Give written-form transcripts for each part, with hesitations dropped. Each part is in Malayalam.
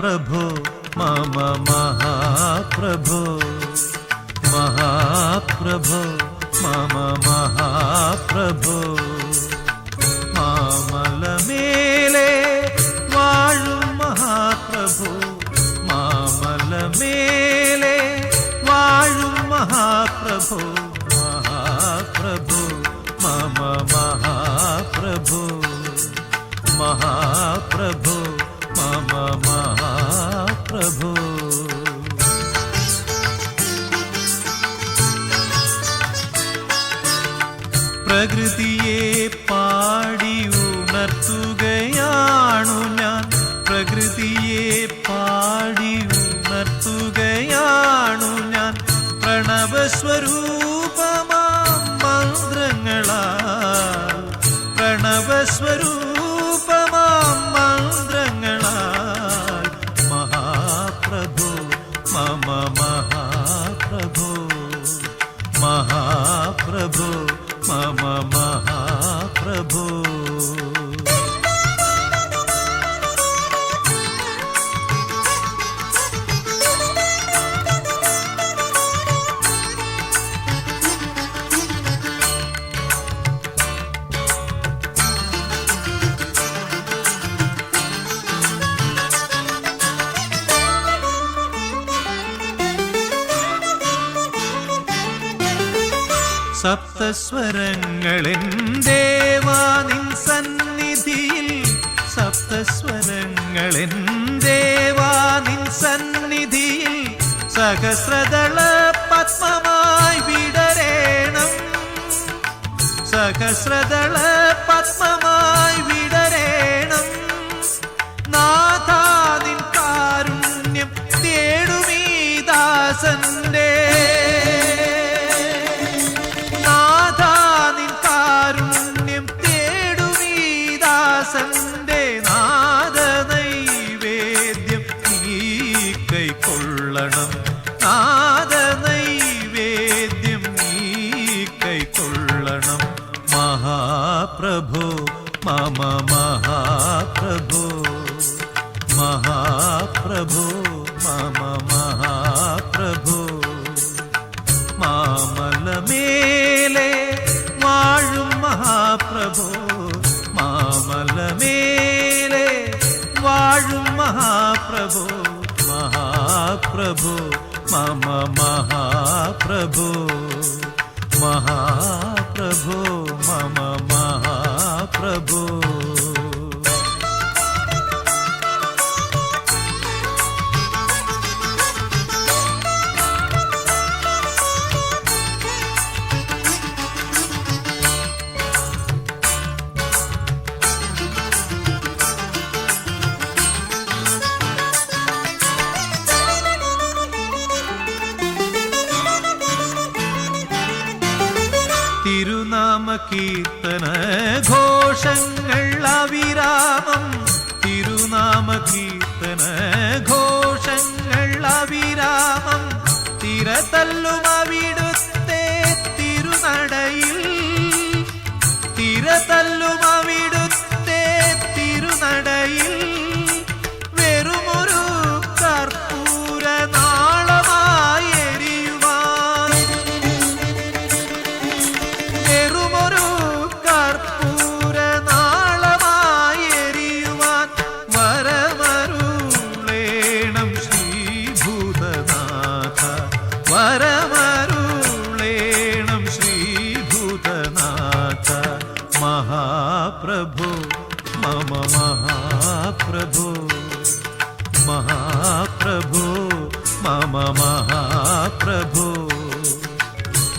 प्रभो मम महाप्रभो महाप्रभो मम महाप्रभो മാമലമേലെ വാഴും മഹാപ്രഭു മാമലമേലെ വാഴും മഹാപ്രഭു മഹാപ്രഭു മമ മഹാപ്രഭു മഹാപ്രഭു മമ മഹാപ്രഭു പ്രകൃതിയെ പാടി ഉണർത്തുകയാണു ഞാൻ പ്രകൃതിയെ പാടി ഉണർത്തുകയാണു ഞാൻ പ്രണവസ്വരൂപമാം മന്ത്രങ്ങളാൽ പ്രണവസ്വരൂപമാം മന്ത്രങ്ങളാൽ മഹാപ്രഭു മമ മഹാപ്രഭു മഹാപ്രഭു മമ മഹാപ്രഭു സപ്തസ്വരങ്ങളെൻ ദേവാ നിൻ സന്നിധിയിൽ സപ്തസ്വരങ്ങളെൻ ദേവാ നിൻ സന്നിധിയിൽ സഹസ്രദള പത്മമായി വിടരേണം സഹസ്രദള പത്മമായി വിടരേണം നാഥാ നിൻ കാരുണ്യം തേടുമീ ദാസന്റെ ന്റെ നാദനൈവേദ്യം നീ കൈക്കൊള്ളണം നാദനൈവേദ്യം നീ കൈക്കൊള്ളണം മഹാപ്രഭോ മമ മഹാപ്രഭോ മഹാപ്രഭോ മമ മഹാപ്രഭോ മാമലമേലെ വാഴും മഹാപ്രഭോ മാമലമേലെ വാഴും മഹാപ്രഭു മഹാപ്രഭു മമ മഹാപ്രഭു മഹാപ്രഭു മമ മഹാപ്രഭു തിരുനാമ കീർത്തന ഘോഷങ്ങൾ അവിരാമം തിരുനാമ കീർത്തന ഘോഷങ്ങൾ അവിരാമം തിരതല്ലും അവിടുത്തെ തിരുനടയിൽ തിരതല്ലും അവിടുത്തെ തിരുനടയിൽ വെറുമൊരു കർപ്പൂര നാളമായി എരിയുവാൻ വെറുമൊരു കർപ്പൂര നാളമായി എരിയുവാൻ വരമരുളേണം ശ്രീഭൂതനാഥ വരമരുളേണം ശ്രീഭൂതനാഥ മഹാപ്രഭു മമ മഹാപ്രഭു മഹാപ്രഭു മമ മഹാപ്രഭു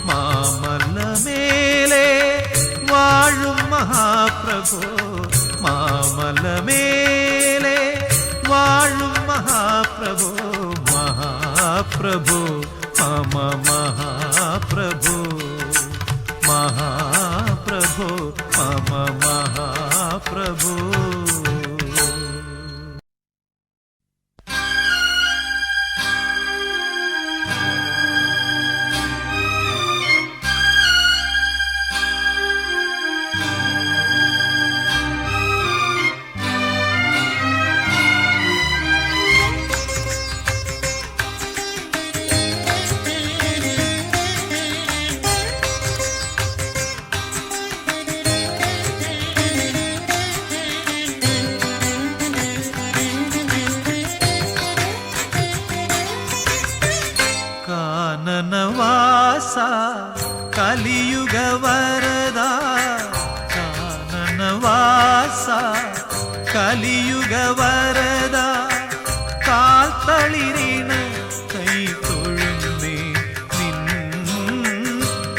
മാമലമേലെ വാഴും മഹാപ്രഭു മാമലമേലെ വാഴും മഹാപ്രഭു മഹാപ്രഭു മമ മഹാപ്രഭു മഹാപ്രഭു മമ മഹാപ്രഭു കലിയുഗ വരദ കാൽത്തളിരിണ കൈ തൊഴുന്നേ നിൻ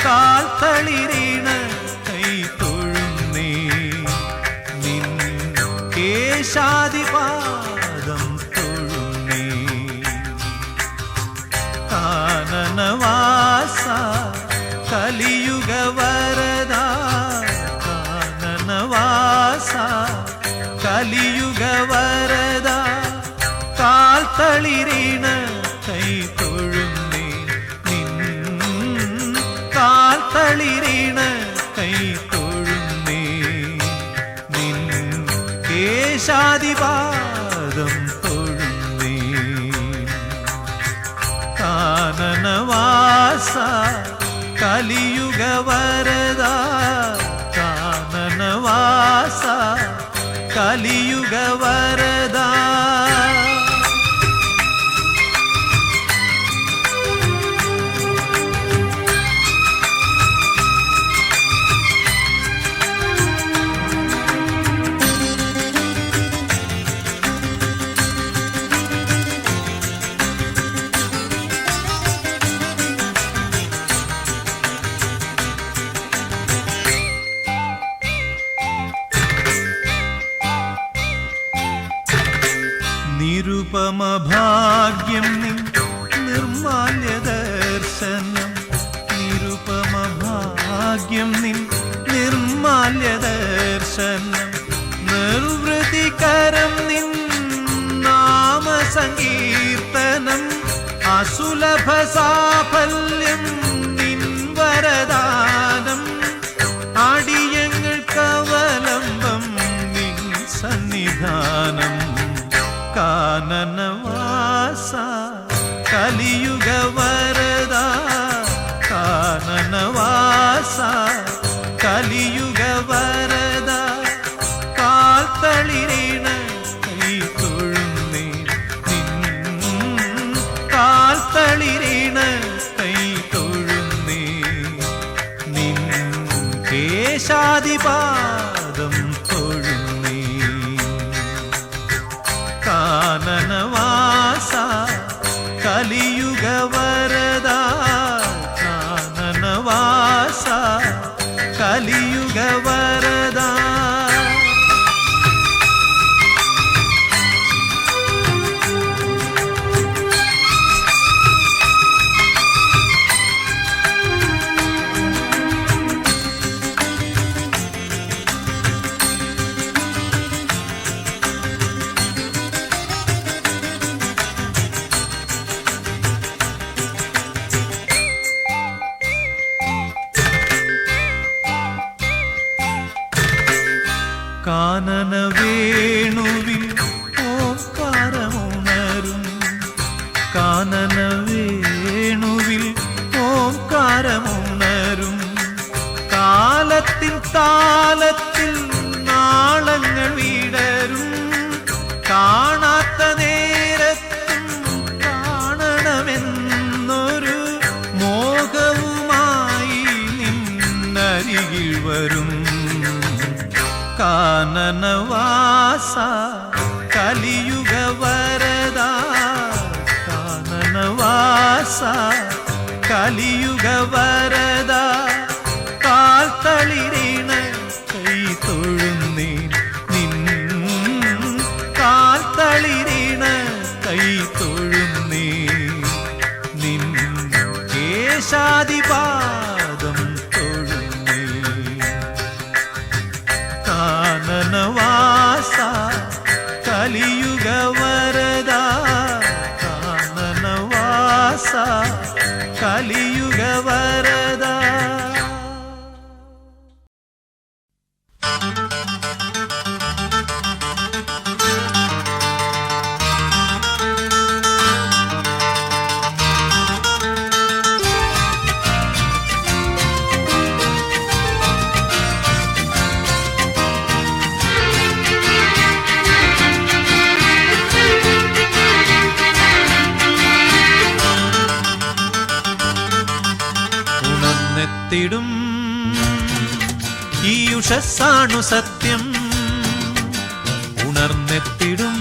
കാൽത്തളിരിണ കൈ തൊഴുന്നേ നിൻ കേശാദിപാദം തൊഴുന്നേ കാനനവാസ കലിയുഗ വരദ കാനനവാസ കലിയുഗ വരദ കാൽത്തളിരിണ കൈ തൊഴുന്നേ നിൻ കാൽത്തളിരിണ കൈ തൊഴുന്നേ നിൻ കേശാദിപാദം തൊഴുന്നേ കാനനവാസ കലിയുഗ വരദ കാനനവാസ കലിയുഗ വരദ നിരുപമ ഭാഗ്യം നിൻ നിർമാല്യ ദർശനം നിരുപമ ഭാഗ്യം നിൻ നിർമാല്യ ദർശനം നിർവൃതികരം നിൻ നാമസങ്കീർത്തനം അസുലഭ സാഫല്യം നിൻ വരദാനം അടിയങ്ങൾക്കവലംബം നിൻ സന്നിധാനം കാനനവാസ കലിയുഗ വരദ കാനനവാസ കലിയുഗ വരദ കാൽത്തളിരിണ കൈ തൊഴുന്നേ നിൻ കാൽത്തളിരിണ കൈ തൊഴുന്നേ നിൻ കേശാദിപാദം തൊഴുന്നേ കാനനവാസ കലിയുഗ വരദ കാനനവാസ കലിയുഗ വരദ കാനന വേണുവിൽ ഓംകാരമുണരും കാനന വേണുവിൽ ഓംകാരമുണരും കാലത്തിൻ താലത്തിൽ നാളങ്ങൾ വിടരും കാണാത്ത നേരത്തും കാണണമെന്നൊരു മോഹവുമായി നിന്നരികിൽ വരും കാനനവാസ കലിയുഗ വരദ കാനനവാസ കലിയുഗ വരദ കാൽത്തളിരിണ കൈ തൊഴുന്നേ നിൻ കാൽത്തളിരിണ കൈ തൊഴുന്നേ നിൻ കേശാദിപാദം തൊഴുന്നേ കാനനവാസ കലിയുഗ വരദ കാനനവാസ കലിയുഗ വരദ ത്തിടും ഈ ഉഷസ്സാണു സത്യം ഉണർന്നെത്തിടും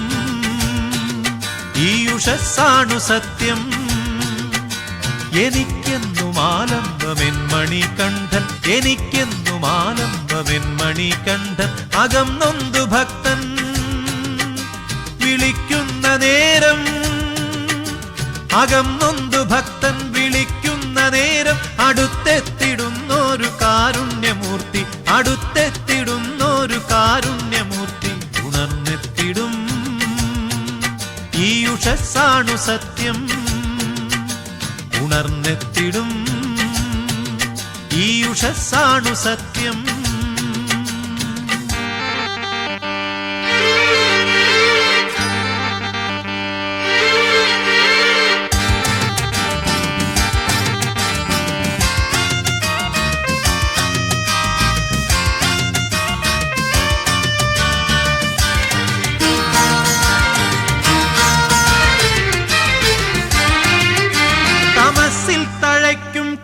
ഈ ഉഷസ്സാണു സത്യം. എനിക്കെന്നും ആലംബമെൻ മണികണ്ഠൻ, എനിക്കെന്നും ആലംബമെൻ മണികണ്ഠൻ. അകം നൊന്തു ഭക്തൻ വിളിക്കുന്ന നേരം, അകം നൊന്തു ഭക്തൻ വിളിക്കുന്ന നേരം അടുത്തെത്തിടുന്നൊരു കാരുണ്യമൂർത്തി, അടുത്തെത്തിടുന്നൊരു കാരുണ്യമൂർത്തി. ഉണർന്നെത്തിടും ഈ ഉഷസ്സാണു സത്യം. ഉണർന്നെത്തിടും ഈ ഉഷസ്സാണു സത്യം.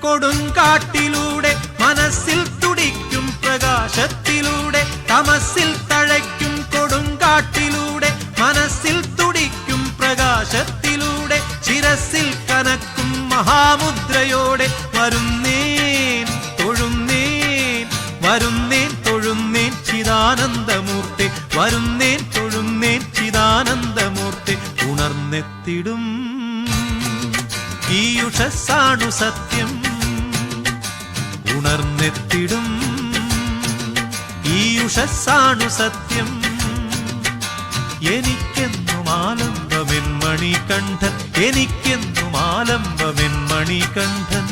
കൊടുങ്കാട്ടിലൂടെ മനസ്സിൽ തുടിക്കും പ്രകാശത്തിലൂടെ, തമസിൽ തഴയ്ക്കും കൊടുങ്കാട്ടിലൂടെ മനസ്സിൽ തുടിക്കും പ്രകാശത്തിലൂടെ, ശിരസിൽ കനക്കും മഹാമുദ്രയോടെ വരുന്നേൻ തൊഴുന്നേൻ, വരുന്നേൻ തൊഴുന്നേൻ ചിദാനന്ദമൂർത്തി, വരുന്നേൻ തൊഴുന്നേൻ ചിദാനന്ദമൂർത്തി. ഉണർന്നെത്തിടും ഈ ഉഷസ്സാണു സത്യം. ഉണർന്നെത്തിടും ഈ ഉഷസ്സാണു സത്യം. എനിക്കെന്നും ആലംബമെൻ മണികണ്ഠൻ, എനിക്കെന്നും ആലംബമെൻ മണികണ്ഠൻ.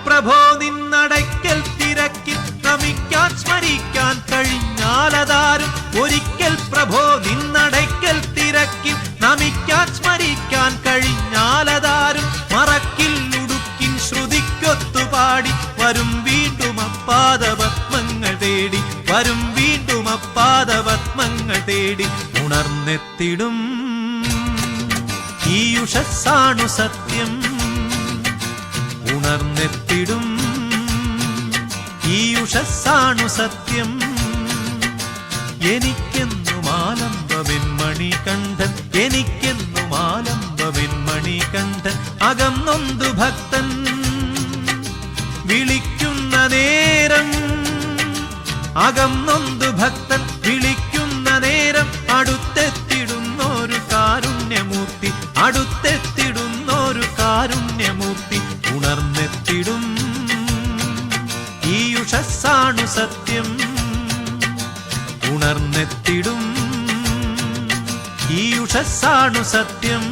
പ്രഭോ നിന്നടയ്ക്കൽ തിരക്കിൽ നമിക്കാൻ സ്മരിക്കാൻ കഴിഞ്ഞാലതാരും, ഒരിക്കൽ പ്രഭോ നിന്നടയ്ക്കൽ തിരക്കിൽ നമിക്കാൻ സ്മരിക്കാൻ കഴിഞ്ഞാലതാരും, മറക്കിൽ ഉടുക്കിൻ ശ്രുതിക്കൊത്തുപാടി വരും വീണ്ടും അപ്പാദപത്മങ്ങൾ തേടി, വരും വീണ്ടും അപ്പാദപത്മങ്ങൾ തേടി. ഉണർന്നെത്തിടും ഈ ഉഷസ്സാണു സത്യം. ഉണർന്നെത്തിടും ഈ ഉഷസ്സാണു സത്യം. എനിക്കെന്നും ആലംബമെൻ മണികണ്ഠൻ, എനിക്കെന്നും ആലംബമെൻ മണികണ്ഠൻ. അകം നൊന്തു ഭക്തൻ വിളിക്കുന്ന നേരം, അകം നൊന്തു ഭക്തൻ വിളിക്കുന്ന നേരം അടുത്തെത്തിടുന്നൊരു കാരുണ്യമൂർത്തി, അടുത്തെത്തിടുന്നൊരു കാരുണ്യമൂർത്തി. ഉണർന്നെത്തിടും ഈ ഉഷസ്സാണു സത്യം. ഉണർന്നെത്തിടും ഈ ഉഷസ്സാണു സത്യം.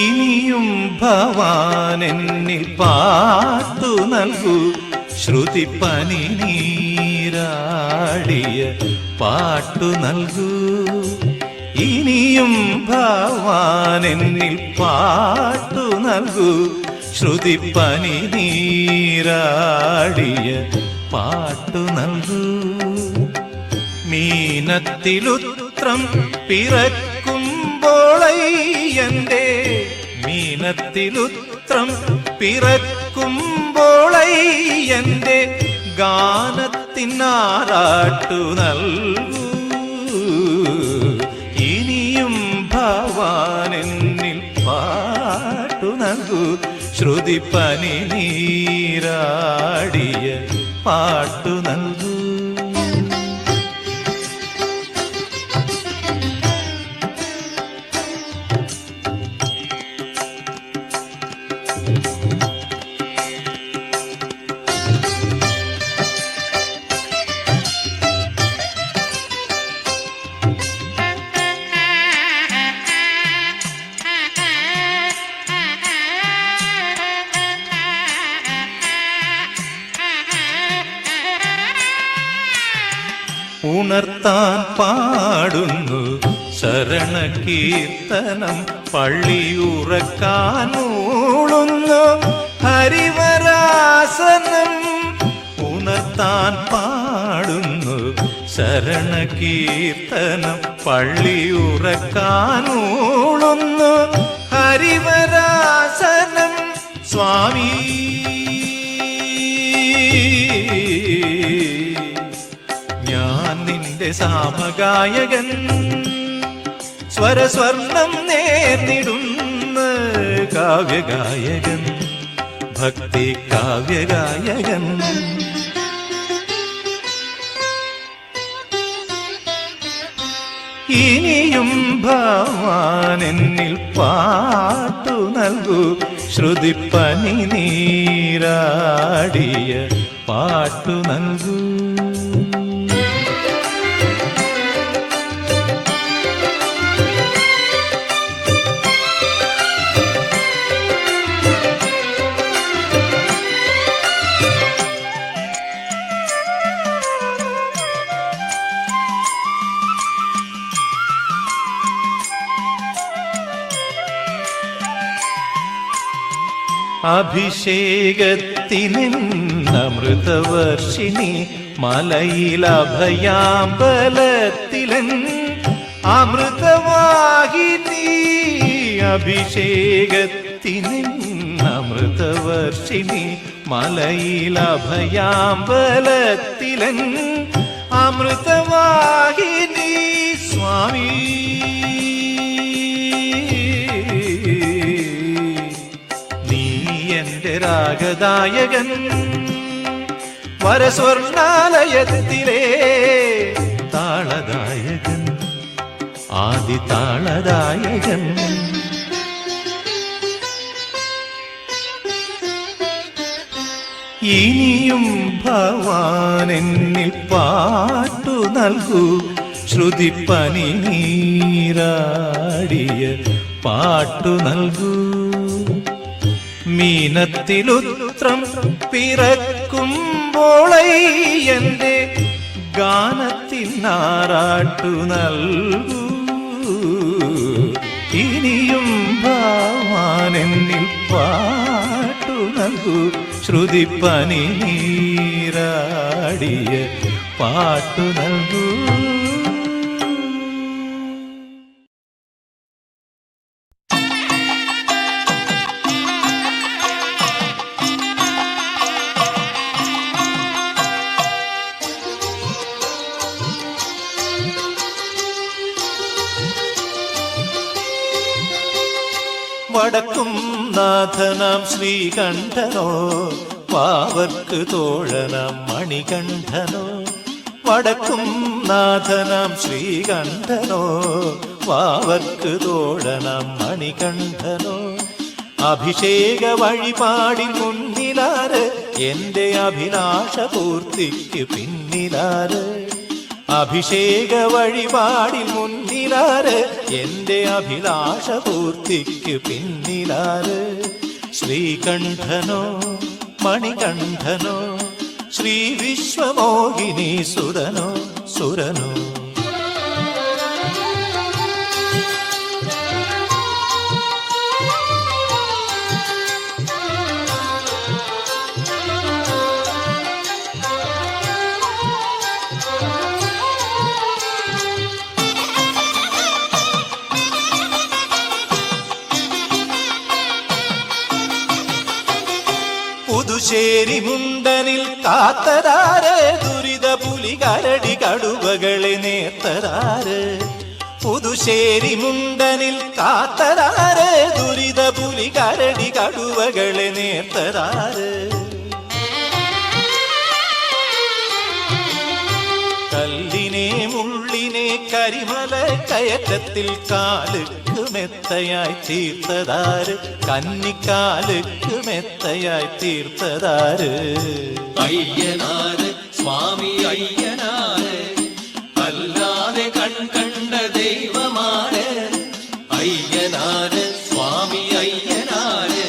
ഇനിയും ഭവാനെന്നിൽ പാട്ടു നൽകൂ, ശ്രുതിപ്പനി നീരാടിയ പാട്ടു നൽകൂ. ഇനിയും ഭവാനെന്നിൽ പാട്ടു നൽകൂ, ശ്രുതിപ്പനി നീരാടിയ പാട്ടു നൽകൂ. മീനത്തിലുത്രം പിറക്കുമ്പോളയ്യന്റെ, മീനത്തിലുത്രം പിറക്കുമ്പോളയ്യന്റെ ഗാനത്തിനാറാട്ടു നൽകൂ. ഇനിയും ഭവാനെന്നിൽ പാട്ടു നൽകൂ, ശ്രുതിപ്പനി നീരാടിയ പാട്ടു നൽകൂ. ഉണർത്താൻ പാടുന്നു ശരണകീർത്തനം, പള്ളിയുറക്കാൻ മൂളുന്നു ഹരിവരാസനം. ഉണർത്താൻ പാടുന്നു ശരണകീർത്തനം, പള്ളിയുറക്കാൻ മൂളുന്നു ഹരിവരാസനം. സ്വാമി ഞാൻ നിന്റെ സാമഗായകൻ, സ്വരസ്വർണം നേർന്നിടുന്ന കാവ്യഗായകൻ, ഭക്തി കാവ്യഗായകൻ. ഇനിയും ഭവാനെന്നിൽ പാട്ടു നൽകൂ, ശ്രുതിപ്പനി നീരാടിയ പാട്ടു നൽകൂ. അഭിഷേകത്തിനമൃതവർഷിണി മലയിലഭയാമ്പലത്തിലൻ അമൃതവാഹിനി. അഭിഷേകത്തിനമൃതവർഷിണി മലയിലഭയാമ്പലത്തിലൻ അമൃതവാഹിനി. സ്വാമി എന്റെ രാഗദായകൻ, വരസ്വർണാലയത്തിലെ താളദായകൻ, ആദി താളദായകൻ. ഇനിയും ഭവാനെന്നിൽ പാട്ടു നൽകൂ, ശ്രുതിപ്പനി നീരാടിയ പാട്ടു നൽകൂ. മീനത്തിലുത്രം പിറക്കുമ്പോളെന്റെ ഗാനത്തിനാറാട്ടു നൽകൂ. ഇനിയും ഭവാനെന്നിൽ പാട്ടു നൽകൂ, ശ്രുതിപ്പനി നീരാടിയ പാട്ടു നൽകൂ. വടക്കും നാഥനാം ശ്രീകണ്ഠനോ, പാവർക്ക് തോഴനാം മണികണ്ഠനോ. വടക്കും നാഥനാം ശ്രീകണ്ഠനോ, പാവർക്ക് തോഴനാം മണികണ്ഠനോ. അഭിഷേക വഴിപാടിൽ മുന്നിലാര്, എന്റെ അഭിലാഷ പൂർത്തിക്ക് പിന്നിലാര്. അഭിഷേക വഴിപാടിൽ മുന്നിലാര്, എന്റെ അഭിലാഷ പൂർത്തിക്ക് പിന്നിലാര്. ശ്രീകണ്ഠനോ മണികണ്ഠനോ, ശ്രീ വിശ്വമോഹിനി സുരനോ സുരനോ. പുതുശ്ശേരി മുണ്ടനിൽ കാത്തതാര്, ദുരിത പുലി കരടി കടുവകളെ നേർത്തതാര്. പുതുശ്ശേരി മുണ്ടനിൽ കാത്തതാര്, ദുരിത പുലി കരടി കടുവകളെ നേർത്തതാര്. കല്ലിനെ മുള്ളിനെ കരിമല കയറ്റത്തിൽ കാലുക്ക് മെത്തയായി തീർത്തതാര്, കന്നിക്കാലുക്ക് മെത്തയായി തീർത്തതാര്. അയ്യനാര് സ്വാമി അയ്യനാര്, അല്ലാതെ കണ്ട ദൈവമാര്. അയ്യനാര് സ്വാമി അയ്യനാര്,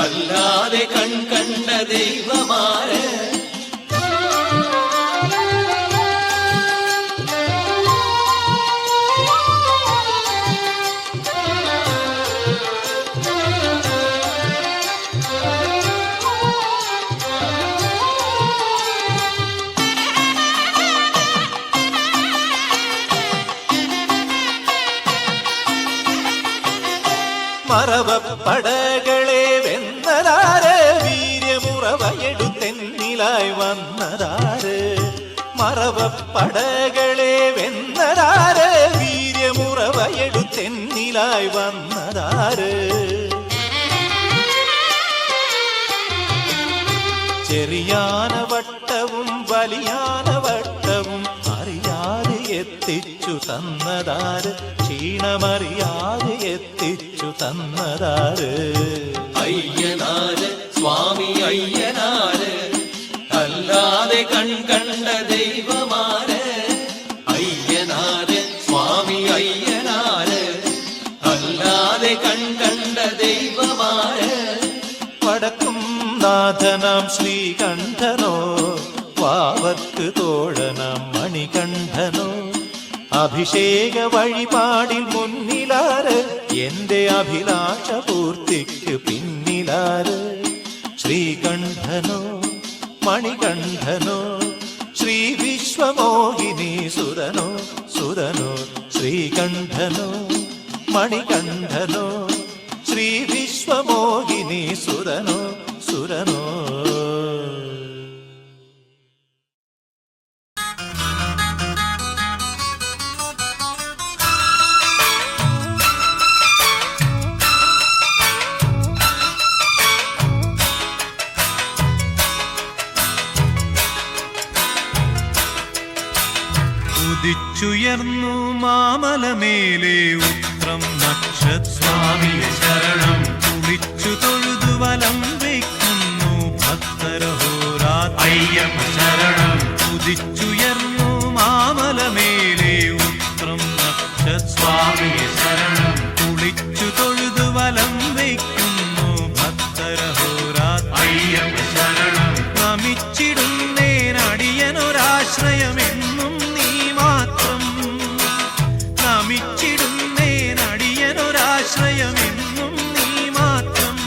അല്ലാതെ കണ്ട ദൈവമാര്. മുറവയെടുത്തെന്നിലായി വന്നതാര് മറവപ്പടകളെ വെന്നതാര് വീര്യമുറവയെടുത്തെന്നിലായി വന്നതാര് ചെറിയാന വട്ടവും വലിയാന വട്ടവും അറിയാതെ എത്തിച്ചു തന്നതാര് ക്ഷീണമറിയാതെ എത്തിച്ചു തന്നതാര് അയ്യനാര് സ്വാമി അയ്യനാര് അല്ലാതെ കണ്ട ദൈവമാര് അയ്യനാര് സ്വാമി അയ്യനാര് അല്ലാതെ കണ്ട ദൈവമാര് വടക്കും നാഥനാം ശ്രീകണ്ഠനോ വാവർക്ക് തോഴനാം മണികണ്ഠനോ അഭിഷേക വഴിപാടിൽ മുന്നിലാര് എന്റെ അഭിലാഷ പൂർത്തിക്ക് പിന്നിലാര് ശ്രീകണ്ഠനോ മണികണ്ഠനോ ശ്രീ വിശ്വമോഹിനി സുരനോ സുരനോ ശ്രീകണ്ഠനോ മണികണ്ഠനോ ശ്രീ വിശ്വമോഹിനി സുരനോ സുരനോ ഉദിച്ചുയർന്നു മാമലമേലെ ഉത്രം നക്ഷസ്വാമിയെ ശരണം കുളിച്ചു തൊഴുതു വലം വയ്ക്കുന്നു ഭക്തരഹോരാത്രയ്യപ്പ ശരണം ഉദിച്ചുയർന്നു മാമലമേലെ ഉത്രം നക്ഷസ്വാമിയെ ശരണം കുളിച്ചു തൊഴുതു വലം വയ്ക്കുന്നു ഭക്തരഹോരാത്രയ്യപ്പ ശരണം നമിച്ചിടുന്നേനടിയനൊരാശ്രയമെന്നും നമിച്ചിടുന്നേനടിയനൊരാശ്രയമെന്നും നീ മാത്രം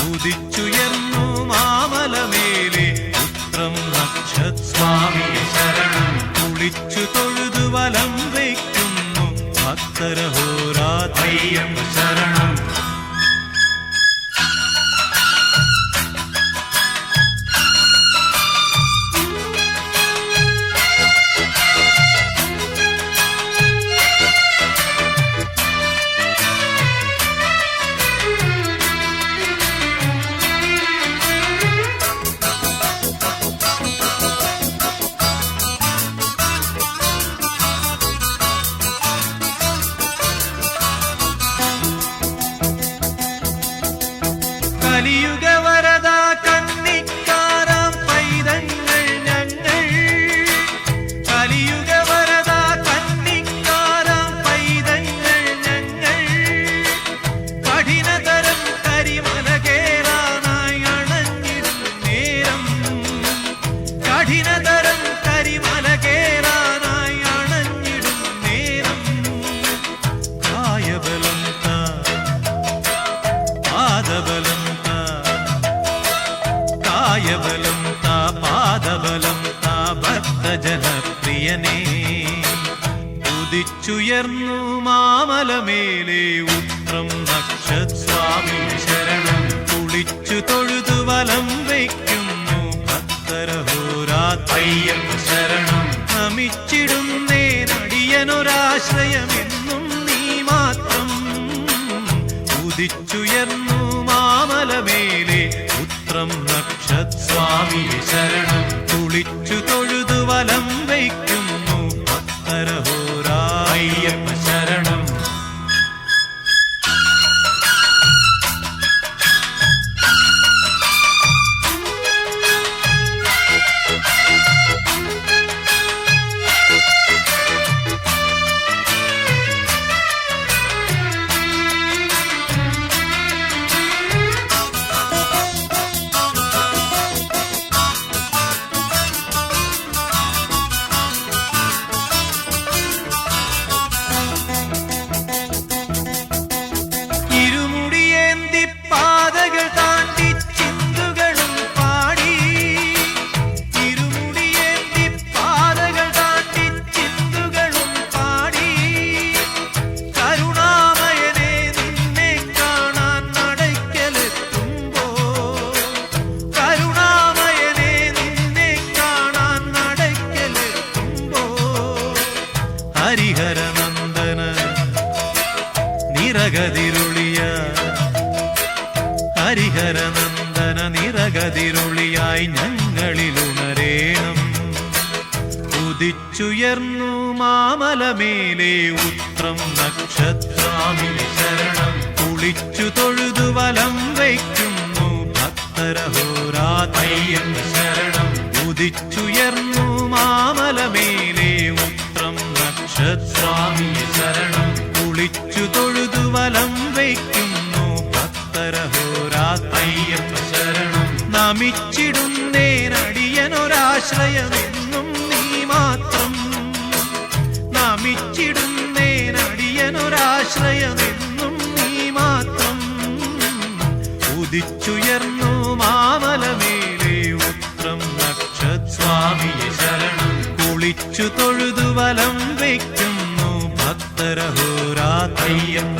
ഉദിച്ചുയർന്നു മാമലമേലെ ഉത്രം നക്ഷസ്വാമിയെ ശരണം കുളിച്ചു തൊഴുതു വലം വയ്ക്കുന്നു ഭക്തരഹോരാത്രയ്യപ്പ ശരണം കലിയുഗവരദ കന്നിക്കാരാം പൈതങ്ങൾ ഞങ്ങൾ കലിയുഗവരദ കന്നിക്കാരാം പൈതങ്ങൾ ഞങ്ങൾ കഠിനതരം കരിമല കേറാനായി അണഞ്ഞിടും നേരം കഠിനതരം കരിമല കേറാനായി അണഞ്ഞിടും നേരം കായബലം പാദബലം കായബലം താ പാദബലം താ ഭക്തജനപ്രിയനേ ഉദിച്ചുയർന്നു മാമലമേലെ ഉത്രം നക്ഷസ്വാമി ശരണം കുളിച്ചു തൊഴുതു വലം വയ്ക്കുന്നു ഭക്തരഹോരാത്രയ്യപ്പ ശരണം നമിച്ചിടുന്നേനടിയനൊരാശ്രയമെന്നും നീ മാത്രം ഉദിച്ചുയർന്നു മാമലമേലെ ഉത്രം നക്ഷസ്വാമിയെ ശരണം കുളിച്ചു തൊഴുതു വലം വയ്ക്കുന്നു ഭക്തരഹോരാത്രയ്യപ്പ ശരണം കതിരൊളിയായി ഞങ്ങളിൽ ഉണരേണം. ഉദിച്ചുയർന്നു മാമലമേലെ ഉത്രം നക്ഷത്രാമിയെ ശരണം. കുളിച്ചു തൊഴുതു വലം വയ്ക്കുന്നു ഭക്തരഹോരാതയ്യപ്പ ശരണം. ഉദിച്ചുയർന്നു മാമലമേലെ ഉത്രം നക്ഷത്രാമിയെ ശരണം. കുളിച്ചു തൊഴുതു വലം വയ്ക്കുന്നു ഭക്തരഹോരാതയ്യപ്പ ശരണം. നമിച്ചിടുന്നേനടിയനൊരാശ്രയമെന്നും നീ മാത്രം. നമിച്ചിടുന്നേനടിയനൊരാശ്രയമെന്നും നീ മാത്രം. ഉദിച്ചുയർന്നു മാമലമേലെ ഉത്രം നക്ഷത്രാമിയെ ശരണം. കുളിച്ചു തൊഴുതു വലം വയ്ക്കുന്നു ഭക്തരഹോരാതയ്യപ്പ